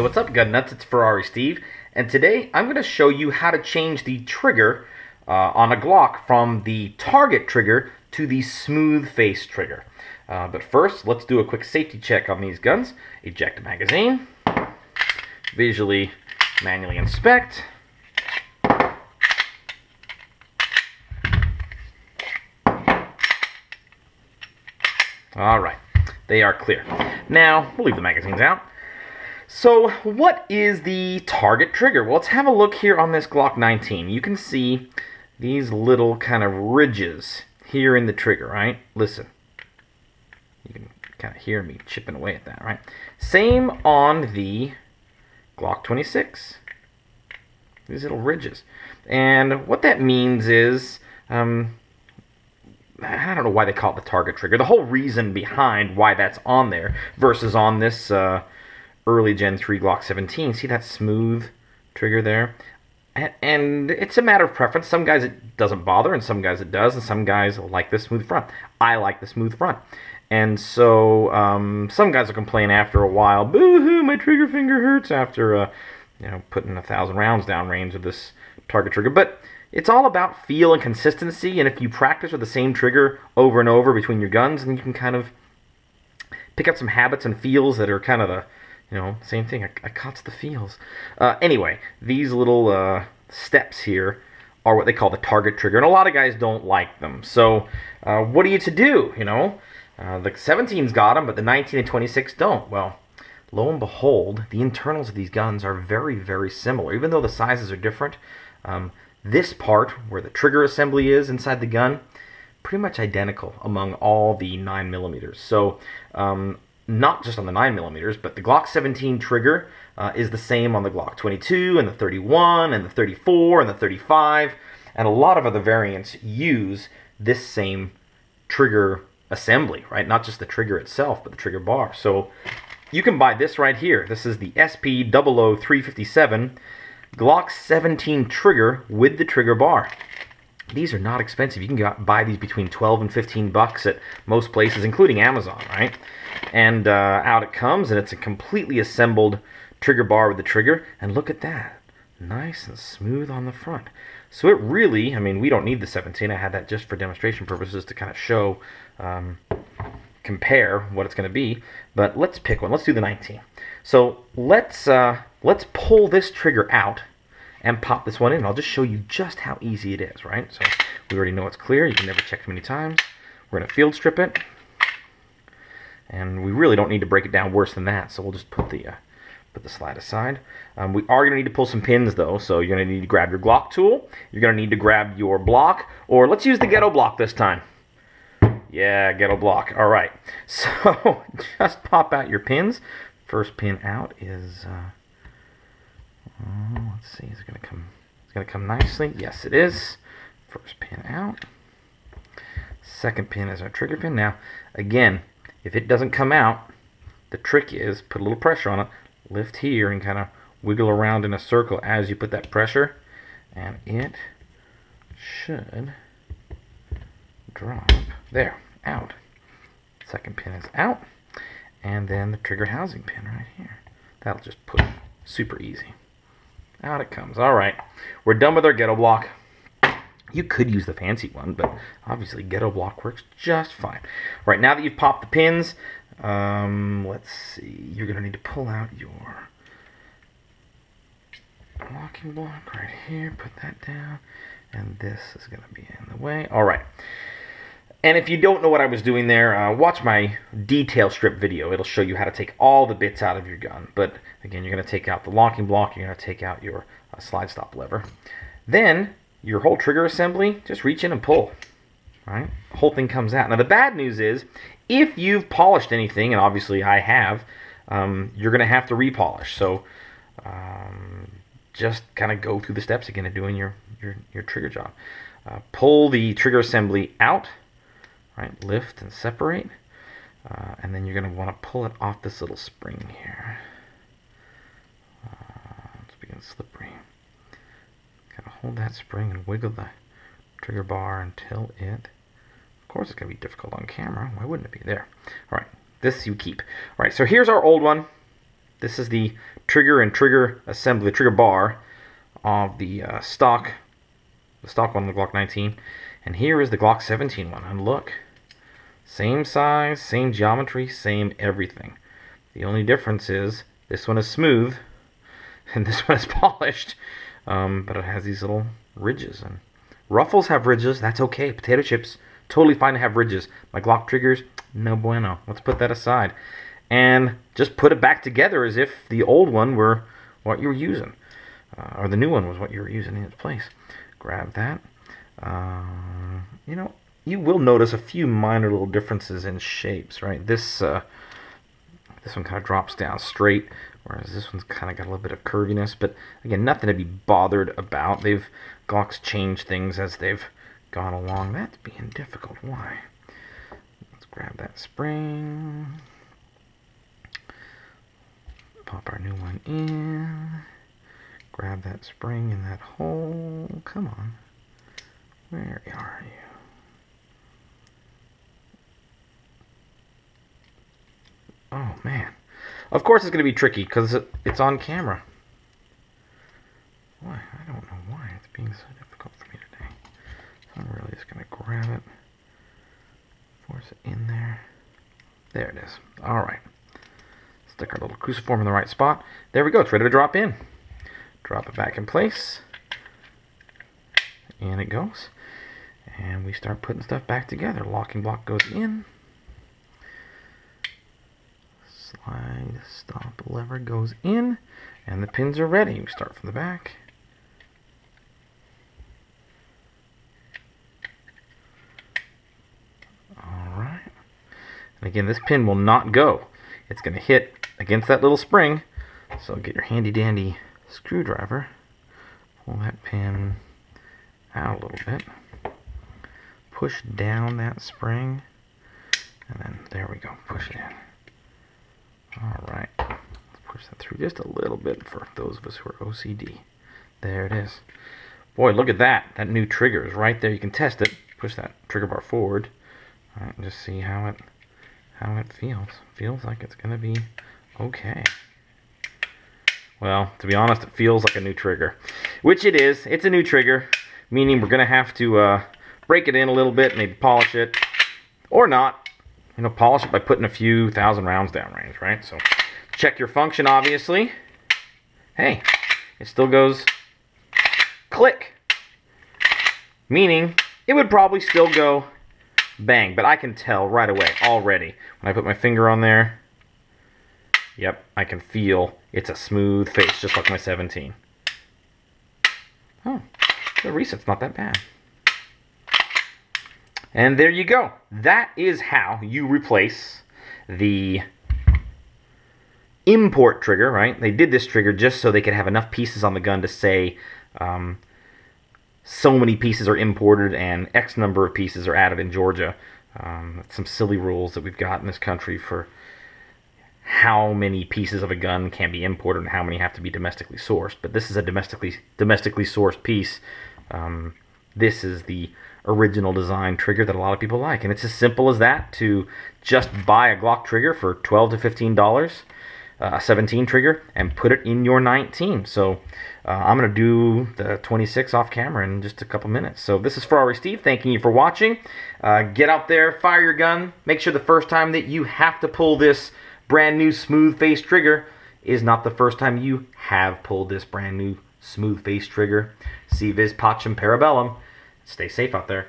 what's up, gun nuts? It's Ferrari Steve, and today I'm going to show you how to change the trigger on a Glock from the target trigger to the smooth face trigger. But first, let's do a quick safety check on these guns. Eject magazine, visually, manually inspect. All right, they are clear. Now, we'll leave the magazines out. So, what is the target trigger? Well, let's have a look here on this Glock 19. You can see these little kind of ridges here in the trigger, right? Listen. You can kind of hear me chipping away at that, right? Same on the Glock 26. These little ridges. And what that means is, I don't know why they call it the target trigger. The whole reason behind why that's on there versus on this early Gen 3 Glock 17. See that smooth trigger there? And it's a matter of preference. Some guys it doesn't bother, and some guys it does, and some guys like the smooth front. I like the smooth front. And so some guys will complain after a while, boo-hoo, my trigger finger hurts after putting 1,000 rounds down range with this target trigger. But it's all about feel and consistency, and if you practice with the same trigger over and over between your guns, then you can kind of pick up some habits and feels that are kind of the same thing. I caught the feels. Anyway, these little steps here are what they call the target trigger, and a lot of guys don't like them. So what are you to do? The 17's got them, but the 19 and 26 don't. Well, lo and behold, the internals of these guns are very, very similar. Even though the sizes are different, this part, where the trigger assembly is inside the gun, pretty much identical among all the 9mm. So not just on the 9mm, but the Glock 17 trigger is the same on the Glock 22 and the 31 and the 34 and the 35, and a lot of other variants use this same trigger assembly, right? Not just the trigger itself, but the trigger bar. So you can buy this right here. This is the SP00357 Glock 17 trigger with the trigger bar. These are not expensive. You can buy these between 12 and 15 bucks at most places, including Amazon, right? And out it comes, and it's a completely assembled trigger bar with the trigger. And look at that. Nice and smooth on the front. So it really, we don't need the 17. I had that just for demonstration purposes to kind of show, compare what it's going to be. But let's pick one. Let's do the 19. So let's pull this trigger out and pop this one in. I'll just show you just how easy it is, right? So we already know it's clear. You can never check too many times. We're going to field strip it. And we really don't need to break it down worse than that. So we'll just put the slide aside. We are going to need to pull some pins, though. So you're going to need to grab your Glock tool. You're going to need to grab your block. Or let's use the ghetto block this time. Yeah, ghetto block. All right. So just pop out your pins. First pin out is... let's see, is it going to come? It's going to come nicely. Yes, it is. First pin out. Second pin is our trigger pin. Now, again, if it doesn't come out, the trick is put a little pressure on it. Lift here and kind of wiggle around in a circle as you put that pressure, and it should drop there, out. Second pin is out, and then the trigger housing pin right here. That'll just push super easy. Out it comes. All right, we're done with our ghetto block. You could use the fancy one, but obviously ghetto block works just fine. All right, now that you've popped the pins, let's see. You're going to need to pull out your locking block right here. Put that down, and this is going to be in the way. All right. And if you don't know what I was doing there, watch my detail strip video. It'll show you how to take all the bits out of your gun. But again, you're going to take out the locking block. You're going to take out your slide stop lever. Then your whole trigger assembly, just reach in and pull. Right? The whole thing comes out. Now the bad news is, if you've polished anything, and obviously I have, you're going to have to repolish. So just kind of go through the steps again of doing your trigger job. Pull the trigger assembly out. Right, lift and separate, and then you're going to want to pull it off this little spring here. It's being slippery. Kind of hold that spring and wiggle the trigger bar until it, of course it's going to be difficult on camera. Why wouldn't it be? There. All right, this you keep. All right, so here's our old one. This is the trigger and trigger assembly, the trigger bar of the stock one, the Glock 19. And here is the Glock 17 one. And look, same size, same geometry, same everything. The only difference is this one is smooth and this one is polished, but it has these little ridges. And ruffles have ridges. That's okay. Potato chips, totally fine to have ridges. My Glock triggers, no bueno. Let's put that aside. And just put it back together as if the old one were what you were using. Or the new one was what you were using in its place. Grab that. You know, you will notice a few minor little differences in shapes, right? This one kind of drops down straight, whereas this one's kind of got a little bit of curviness. But again, nothing to be bothered about. Glock's changed things as they've gone along. That's being difficult. Why? Let's grab that spring. Pop our new one in. Grab that spring in that hole. Come on. Where are you? Oh, man. Of course it's going to be tricky because it's on camera. Why? I don't know why it's being so difficult for me today. So I'm really just going to grab it. Force it in there. There it is. All right. Stick our little cruciform in the right spot. There we go. It's ready to drop in. Drop it back in place. In it goes. And we start putting stuff back together. Locking block goes in. Slide, stop lever goes in. And the pins are ready. We start from the back. Alright. And again, this pin will not go. It's going to hit against that little spring. So get your handy dandy screwdriver. Pull that pin out a little bit. Push down that spring. And then there we go. Push it in. Alright. Let's push that through just a little bit for those of us who are OCD. There it is. Boy, look at that. That new trigger is right there. You can test it. Push that trigger bar forward. Alright, just see how it feels. Feels like it's going to be okay. Well, to be honest, it feels like a new trigger. Which it is. It's a new trigger. Meaning we're going to have to break it in a little bit, maybe polish it. Or not. You know, polish it by putting a few thousand rounds downrange, right? So, check your function, obviously. Hey, it still goes click. Meaning, it would probably still go bang. But I can tell right away, already. When I put my finger on there, yep, I can feel it's a smooth face, just like my 17. Oh, the reset's not that bad. And there you go. That is how you replace the import trigger, right? They did this trigger just so they could have enough pieces on the gun to say so many pieces are imported and X number of pieces are added in Georgia. Some silly rules that we've got in this country for how many pieces of a gun can be imported and how many have to be domestically sourced. But this is a domestically sourced piece. This is the original design trigger that a lot of people like, and it's as simple as that, to just buy a Glock trigger for $12 to $15, a 17 trigger, and put it in your 19. So I'm going to do the 26 off camera in just a couple minutes. So this is Ferrari Steve, thanking you for watching. Get out there, fire your gun. Make sure the first time that you have to pull this brand new smooth face trigger is not the first time you have pulled this brand new smooth face trigger. Si vis pacem parabellum. Stay safe out there.